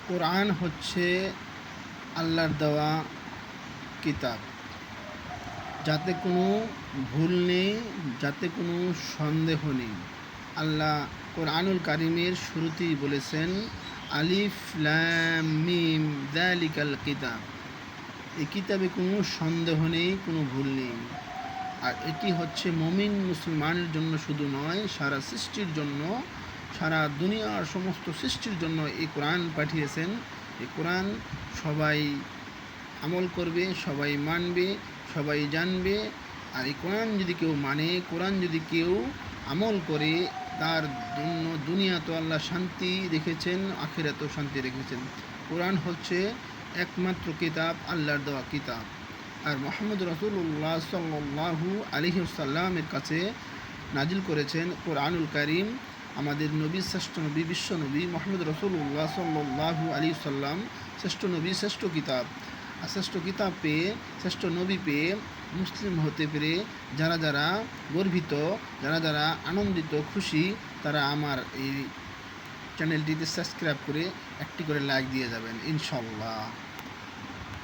কোরআন হচ্ছে আল্লাহর দেওয়া কিতাব, যাতে কোনো ভুল নেই, যাতে কোনো সন্দেহ নেই। আল্লাহ কোরআনুল কারিমের শুরুতেই বলেছেন, আলিফ লাম মিম যালিকাল কিতাব। এই কিতাবে কোনো সন্দেহ নেই, কোনো ভুল নেই। আর এটি হচ্ছে মুমিন মুসলমানের জন্য শুধু নয়, সারা সৃষ্টির জন্য, সারা দুনিয়ার সমস্ত সৃষ্টির জন্য এই কোরআন পাঠিয়েছেন। এই কোরআন সবাই আমল করবে, সবাই মানবে, সবাই জানবে। আর এই কোরআন যদি কেউ মানে, কোরআন যদি কেউ আমল করে, তার জন্য দুনিয়া তো আল্লাহ শান্তি রেখেছেন, আখিরাতেও শান্তি রেখেছেন। কোরআন হচ্ছে একমাত্র কিতাব, আল্লাহর দেওয়া কিতাব। আর মুহাম্মদ রাসূলুল্লাহ সাল্লাল্লাহু আলাইহি ওয়াসাল্লামের কাছে নাজিল করেছেন কোরআনুল কারীম। আমাদের নবী, শ্রেষ্ঠ নবী, বিশ্ব নবী মুহাম্মদ রাসূলুল্লাহ সাল্লাল্লাহু আলাইহি ওয়াসাল্লাম শ্রেষ্ঠ নবী, শ্রেষ্ঠ কিতাব। আর শ্রেষ্ঠ কিতাব পেয়ে, শ্রেষ্ঠ নবী পেয়ে মুসলিম হতে পেরে যারা যারা গর্বিত, যারা যারা আনন্দিত, খুশি, তারা আমার এই চ্যানেলটিতে সাবস্ক্রাইব করে একটি করে লাইক দিয়ে যাবেন ইনশাআল্লাহ।